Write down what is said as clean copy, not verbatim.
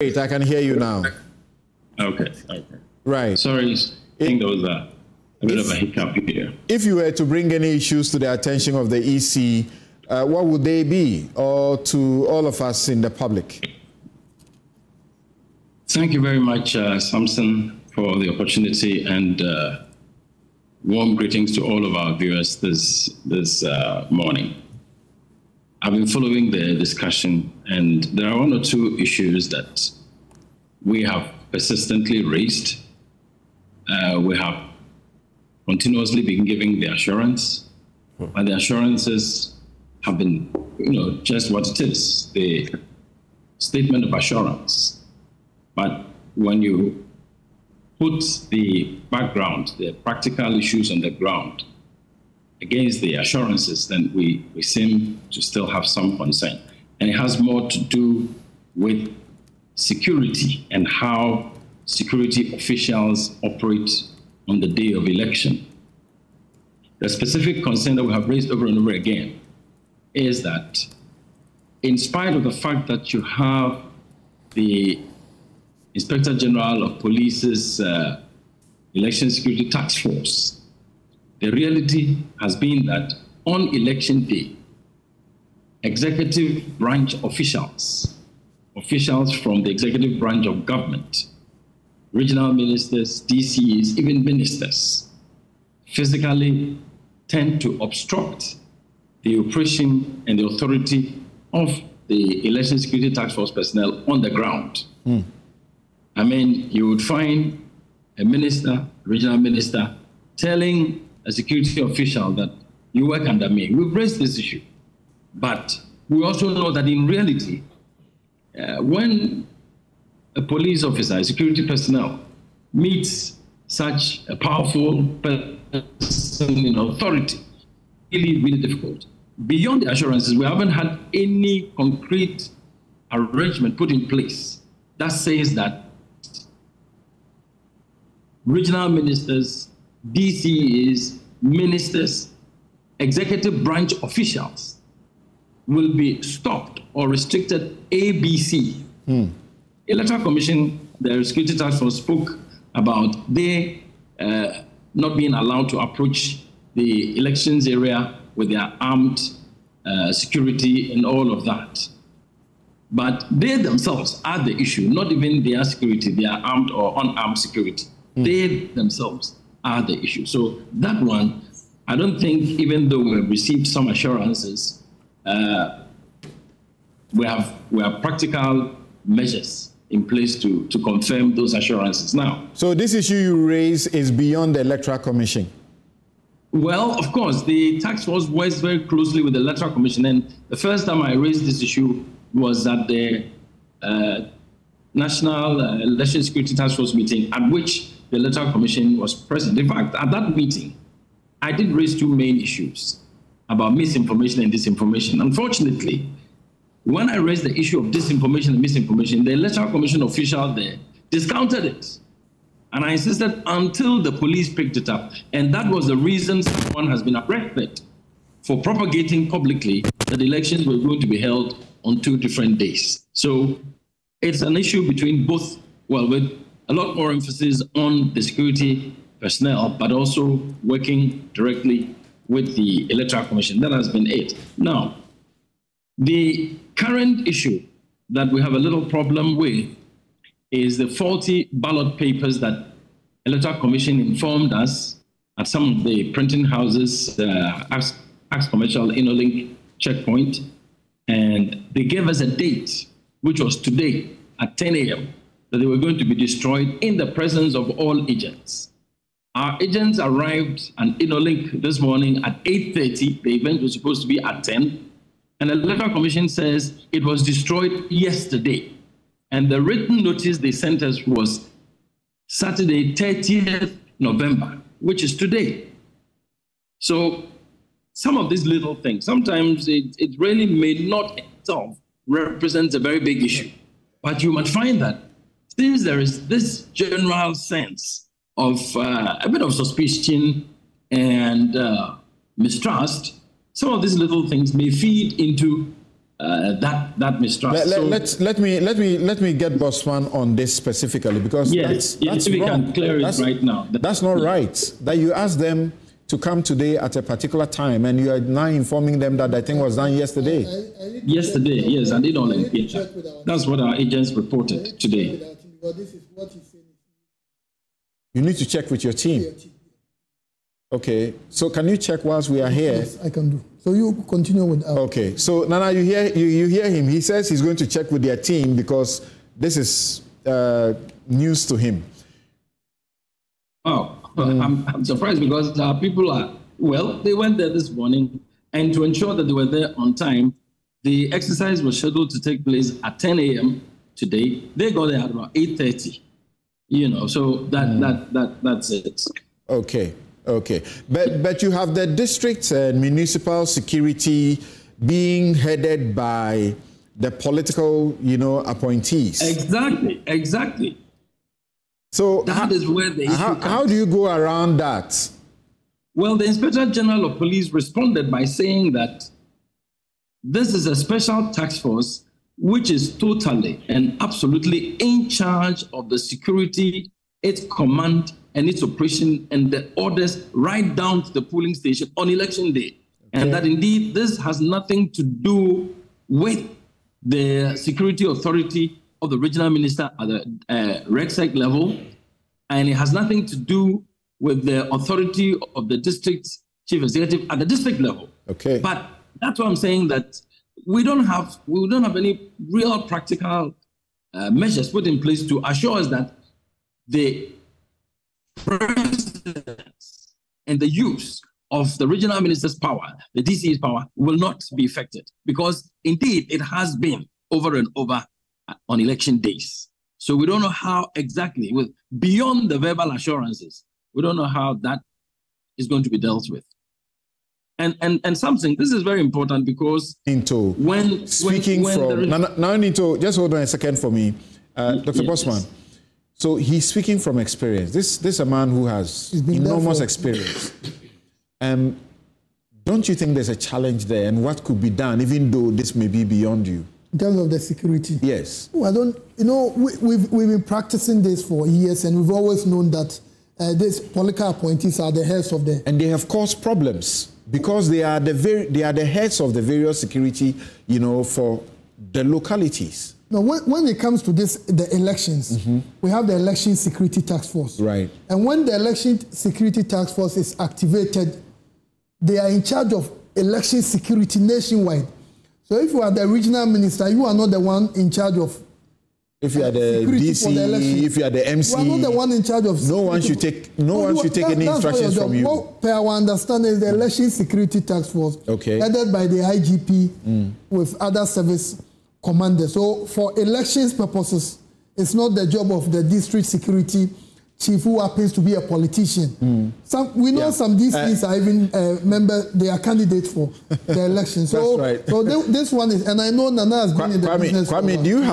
Great, I can hear you now. Okay. Right. Sorry, I think there was a bit of a hiccup here. If you were to bring any issues to the attention of the EC, what would they be, or to all of us in the public? Thank you very much, Samson, for the opportunity, and warm greetings to all of our viewers this morning. I've been following the discussion, and there are one or two issues that we have persistently raised. We have continuously been giving the assurance, and the assurances have been, just what it is, the statement of assurance. But when you put the background, the practical issues on the ground against the assurances, then we seem to still have some concern. And it has more to do with security and how security officials operate on the day of election. The specific concern that we have raised over and over again is that in spite of the fact that you have the Inspector General of Police's Election Security Task Force, the reality has been that on election day, executive branch officials from the executive branch of government, regional ministers, DCs, even ministers, physically tend to obstruct the operation and the authority of the Election Security Task Force personnel on the ground. I mean, you would find a minister, regional minister, telling a security official that you work under me. We've raised this issue. But we also know that in reality, when a police officer, a security personnel, meets such a powerful person in authority, really, really difficult. Beyond the assurances, we haven't had any concrete arrangement put in place that says that regional ministers, DCs, ministers, executive branch officials will be stopped or restricted ABC. Electoral Commission, the Security Task Force spoke about they not being allowed to approach the elections area with their armed security and all of that. But they themselves are the issue, not even their security, their armed or unarmed security. They themselves are the issue. So that one, I don't think, even though we have received some assurances, we have practical measures in place to confirm those assurances now. So this issue you raise is beyond the Electoral Commission? Well, of course, the task force works very closely with the Electoral Commission, and the first time I raised this issue was at the National Election Security Task Force meeting, at which the Electoral Commission was present. In fact, at that meeting, I did raise two main issues about misinformation and disinformation. Unfortunately, when I raised the issue of disinformation and misinformation, the Electoral Commission official there discounted it. And I insisted until the police picked it up. And that was the reason someone has been arrested for propagating publicly that elections were going to be held on 2 different days. So it's an issue between both, well, with a lot more emphasis on the security personnel, but also working directly with the Electoral Commission. That has been it. Now, the current issue that we have a little problem with is the faulty ballot papers that Electoral Commission informed us at some of the printing houses, Axe Commercial InnoLink checkpoint, and they gave us a date, which was today at 10 a.m., that they were going to be destroyed in the presence of all agents. Our agents arrived at InnoLink this morning at 8:30. The event was supposed to be at 10. And the Electoral Commission says it was destroyed yesterday. And the written notice they sent us was Saturday, 30th November, which is today. So some of these little things, sometimes it really may not itself represent a very big issue. But you might find that since there is this general sense of a bit of suspicion and mistrust, some of these little things may feed into that mistrust. Let me get Bossman on this specifically, because that's we wrong. Can clear it right now. That's not right. That you asked them to come today at a particular time, and you are now informing them that the thing was done yesterday. Yesterday, yes, and they don't engage. That's what our agents reported today. You need to check with your team. Okay, so can you check whilst we are here? Yes, I can do. So you continue with. Okay, so Nana, you hear him. He says he's going to check with their team because this is news to him. Oh. I'm surprised because people they went there this morning, and to ensure that they were there on time, the exercise was scheduled to take place at 10 a.m. today. They got there at about 8:30. So that's it. Okay. But you have the district and municipal security being headed by the political, appointees. Exactly. So that is where the issue comes. How do you go around that? Well, the Inspector General of Police responded by saying that this is a special task force which is totally and absolutely in charge of the security, its command and its operation and the orders right down to the polling station on election day. Okay. And that indeed this has nothing to do with the security authority of the regional minister at the RegSec level, and it has nothing to do with the authority of the district chief executive at the district level. Okay. But that's why I'm saying that we don't have any real practical measures put in place to assure us that the presence and the use of the regional minister's power, the DC's power, will not be affected, because indeed it has been over and over on election days. So we don't know how exactly, beyond the verbal assurances, we don't know how that is going to be dealt with. And something, this is very important, because Ntow, Ntow, just hold on a second for me, Dr. Bossman. So he's speaking from experience. This is a man who has enormous experience. Don't you think there's a challenge there, and what could be done, even though this may be beyond you? In terms of the security? Yes. Well, we've been practicing this for years, and we've always known that these political appointees are the heads of the... And they have caused problems, because they are the heads of the various security, for the localities. No, when it comes to the elections, we have the Election Security Task Force. Right. And when the Election Security Task Force is activated, they are in charge of election security nationwide. So if you are the regional minister, you are not the one in charge of. If you are the DC, if you are the MC, you are not the one in charge of. No one should take any instructions from you. What per our understanding is the Election Security Task Force, headed by the IGP with other service commanders. So for elections purposes, it's not the job of the district security chief, who happens to be a politician. We know some DCs are even they are candidates for the election. So, that's right. So this one is, and I know Nana has been in the business. Kwame, do you have